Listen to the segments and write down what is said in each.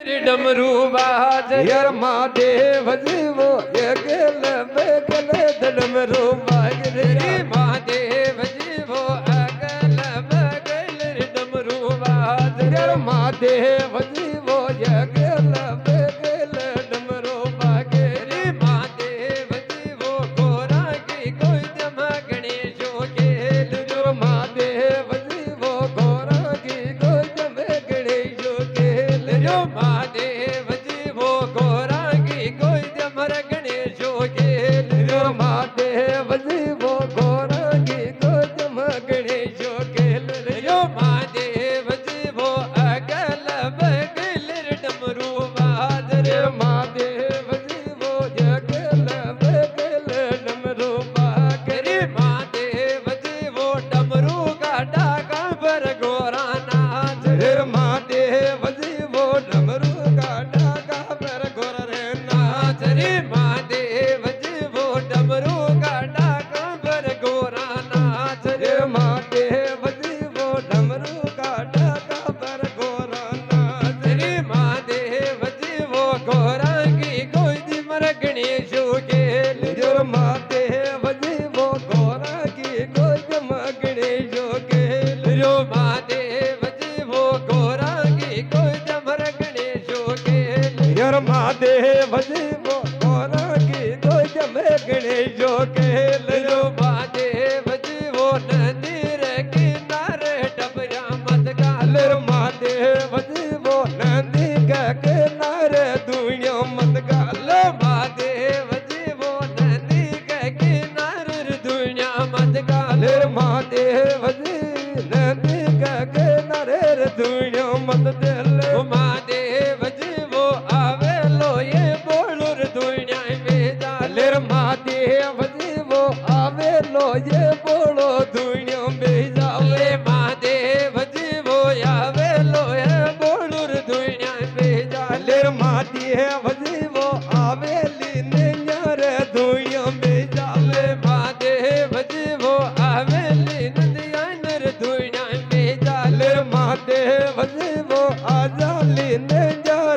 डमरू बाज यार महादेव जीवो अगल बगल डमरू बाज रे महादेव जीवो अगल बगल डमरू बाज यार महादेव जीवो अगल बगल डमरू बाज रे महादेव जीवो गोरा की कोई जम गणेशो के यार महादेव जीवो गोरा की कोई जम गणेशो के जो महादेव जीवो गोरा की कोई जमर गणेशो के यार महादेव जीवो गोरा की कोई जम गणेशो के जो महादेव जीवो अगल बगल डमरू बाज रे महादेव जीवो अगल बगल डमरू बाज रे महादेव जीवो डमरू का डाका पर गोरा नाच रे महादेव जीवो डमरू का डाका पर गोर रे नाच रे महादेव जीवो डमरू का डाका पर गोरा नाच रे महादेव जीवो डमरू का डाका पर गोर नाच रे महादेव जीवो गोरा की कोई दिमर गणेशो के रे महादेव जीवो गोरा की कोई जम गणेशो के जो महादेव जीवो गोरा की कोई जमर गणेशो के यार महादेव जीवो गोरा की कोई जम गणेशो के जो महादेव जीवो नदीर किनारे डबरा मत गाल लर महादेव जीवो नंदी का किनारे दुनिया मत गाल महादेव जीवो नदी के किनारे दुनिया मत गाल लर महादेव जी नंदी का किनारे दुनिया मत दिल महादेव जीवो आवे लो ये बोलो दुनिया में जाल लर महादेव जीवो आवे लो ये बोलो दुनिया में जाले ले महादेव जीवो आवे लो ये बोलो दुनिया में जाल लर महादेव जीवो आवे लीने रे दुनिया में जाले महादेव जीवो आवे नदिया नर दुनिया में जाल लर महादेव जीवो आजा लीने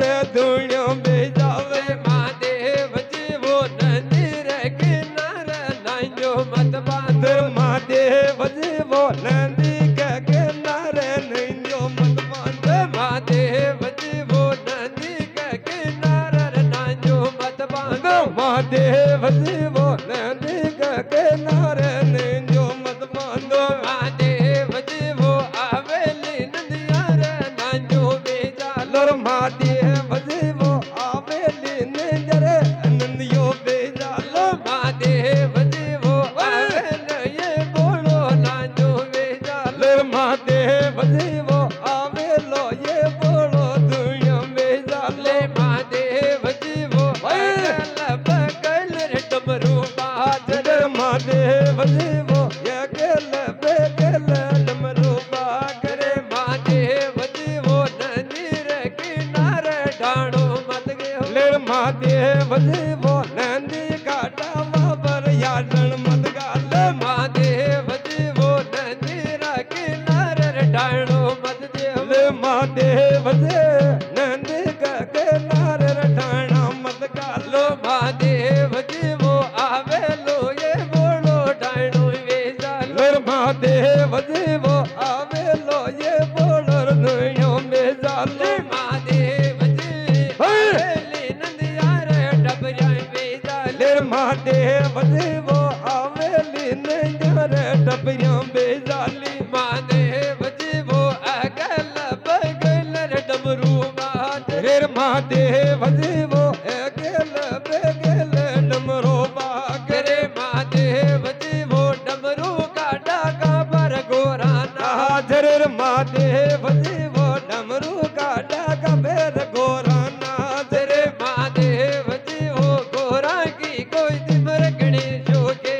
रे दुनिया में जावे महादेव जीवो नदी रे किनारे नाइयो मत बांध लर महादेव जीवो नंदी के किनारे नहीं जो मत बांध महादेव जीवो नदी के किनारे नाइयो मत बांध महादेव जीवो नंदी के किनारे नहीं जो मत बांध महादेव जीवो आवेली नदिया रे नाइयो बेजाल लर महादेव जीवो आवे लीने रे नंदियो बेजाल महादेव जीवो आवेल ये बोलो नाइयो बेजाल लर महादेव जीवो आवे लो ये बोलो दुनिया में जाल ले महादेव जीवो अगल बगल रे डमरू बाज लर महादेव जीवो ये गेल बेगल डमरू बाग रे महादेव जीवो नदी रे किनारे डाणो मत गयो लर महादेव जीवो नंदी काटा बाबर यादन मत गाल महादेव जीवो नदी रे किनारे रे डाणो मत देव ले महादेव जे नंदी का किनारे रठाना मत गाल लो महादेव जीवो आवे लो ये बोलो डाणो वे जाल लर महादेव जीवो आवे लो ये बोलर दुनिया में जाल महादेव जी आवेली नदिया रे डबरा वे जाल लर महादेव जीवो आवे लीने रे टपरिया बेजाली महादेव जीवो अगल बगल रे डमरू बाज रे महादेव जीवो अगल बगल डमरो बाग रे महादेव जीवो डमरू का डाका पर गोरा ना हाजर महादेव जीवो डमरू का डाका बेर गोरा नाथ रे महादेव जीवो गोरा की कोई दिमर गणेशो के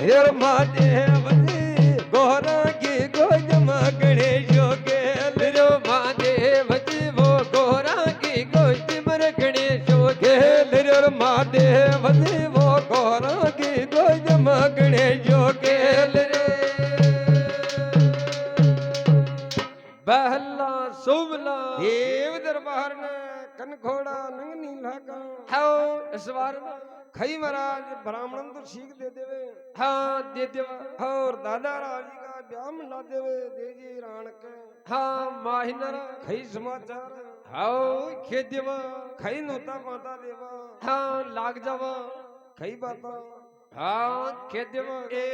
हेर महादेव जी गोरा की गोजम गणेशो के रो महादेव जीवो गोरा की कोई दिमर गणेशो के हेर महादेव जीवो गोरा की गोजम गणेशो के रे बहला सुमला देव दरबार ने कन घोड़ा नंगनी लागा हाओ सवार खई महाराज ब्राह्मण तो सीख दे देवे हाँ दे देवा और दादा राव जी का ब्याह मंडा देवे देजी राण के हाँ माहिनर खई समाचार हाओ खे देवा खई नोता पाता देवा हाँ लाग जावा खई बाता हाँ खे देवा ए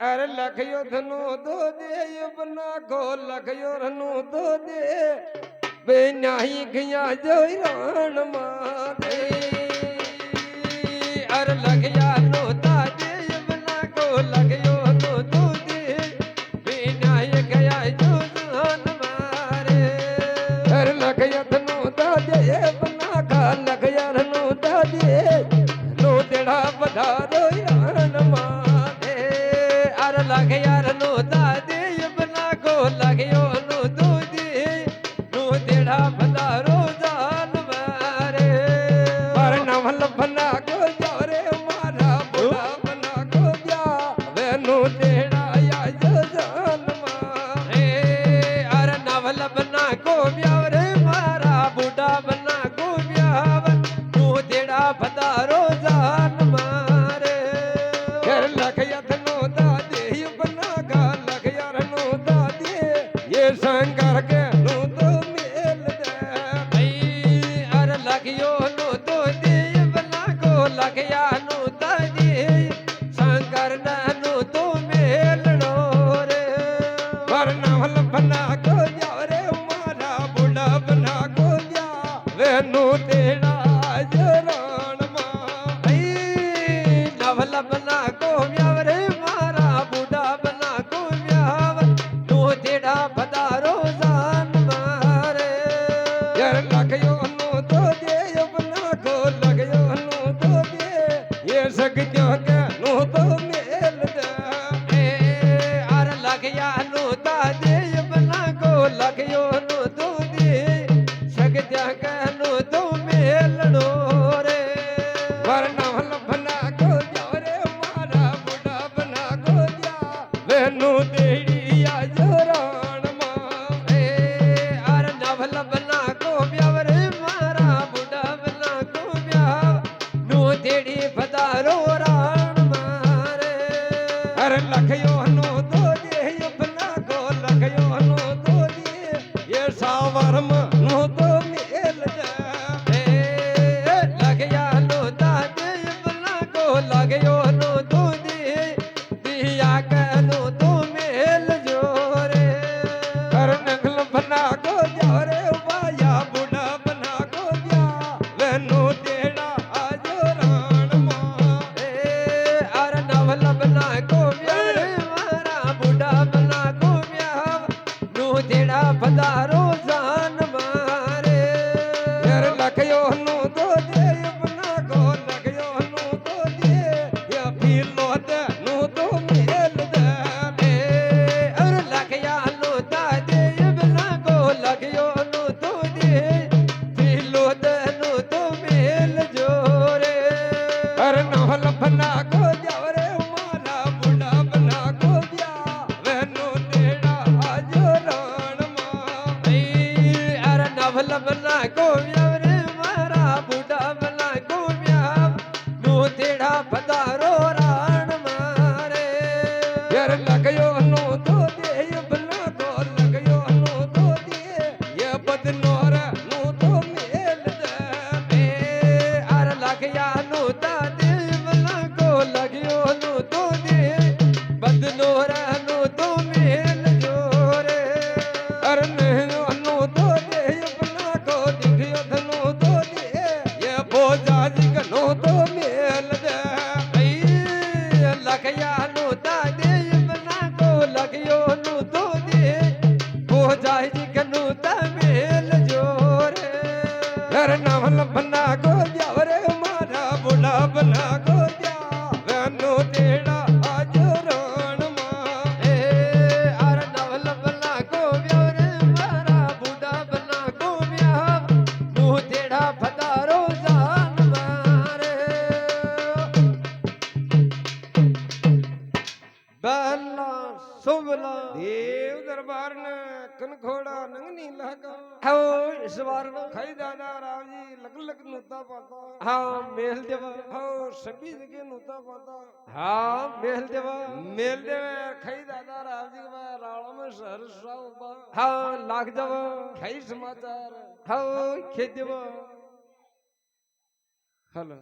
अरे लखयो धनु दो दे बना को लखयो रनु दो दे बे नाही गया जो राण मादे अर लगिया नोता दे बना को लगियो नो दो दे बिना ये गया जो जान मारे अरे लखयो धनु दो दे बना का लखया रनु दो दे नो तेड़ा पधारो राण मादे अर लगिया नोता दे बना को लगियो नो दो दे नो तेड़ा पधारो जान मारे पर नवल बना को जोरे मारा बुढ़ा बना को जा वेनु तेड़ा या जो जान मारे अर नवल बना को ब्याव रे मारा बूढ़ा बना को ब्याव तू तेड़ा पधारो जान मारे कर लखया धनो दादे बना का लखया रनो दादे ये शंकर के नो तो मेल दे अर लगियो नो तो दे बना को लगिया नो दे शंकर नो तो मेलनो रे पर नवल बना को जा रे मारा बुढ़ा बना को जा वेनु तेड़ा जो राण मारे नवल बना को ब्याव रे मारा बूढ़ा बना को ब्याव तू तेड़ा पधारो जान मारे यार लखयो नो तो दे बना को लगयो नो तो दे ये सग क्यों के नो तो मेल दे अर लगिया नो ता दे बना को लगियो नो तो दे सग जा नो तो मेलनो रे पर नवल बना को जा रे मारा बुढ़ा बना को जा वेनु तेड़ी या जो राण मारे अर नवल बना को ब्याव रे मारा बूढ़ा बना को ब्याव नो तेड़ी पधारो राण मारे अरे लखयो नो तो दे बना को लखयो नो तो दे ये सावर नो तो मेल दे लगिया नो दादे बना को लगियो नो तो दे दिया कनो तो मेल जोरे कर नगल बना को जा रे वाया बुढ़ा बना को जा वेनु तेड़ा आज राण मारे अर नवल बना को ब्याव रे मारा बूढ़ा बना को ब्याव नो तेड़ा पधारो जान मारे यार लखयो नो तो दे बना को लखयो नो तो दे या फिर लोट नो तो मेल दे अर लगिया नो दादे बना को लगियो नो तो दे दिलो नो तो मेल जोरे अरे नवल बना को जा रे मारा बुढ़ा बना को जा वेनु तेड़ा आज राण मारे अर नवल बना को ब्याव रे मारा बूढ़ा बना को ब्याव नो तेड़ा पधारो राण मारे यार लगयो नो तो दे बना को लगयो नो तो दे ये बदनोर नो तो मेल दे अर लगिया नो दादे बना को लगियो नो तो दे बदनो रहनो तो मेल जोरे अरे नहनो नो तो दे बना को दिखयो धनो तो दे ये बोझा जी का नो तो मेल दे लगिया नो दादे बना को लगियो नो तो दे हो जाए जी कनु मेल जोरे अरे नवल बना को जा रे मारा बुढ़ा बना को जा वेनु तेड़ा आज राण मारे अर नवल बना को ब्याव रे मारा बूढ़ा बना को ब्याव नो तेड़ा पधारो जान मारे बहला सुबला देव दरबार ने कनखोड़ा नंगनी लगा हो सवार खई दादा लग नुता पाता हाँ मेल देवा हाँ सभी जगह नुता पाता हाँ मेल देवा मेल दे खई दादा राव जी के रावण में शहर साहब हाँ लाग जावा खई समाचार हाँ खेत देवा हेलो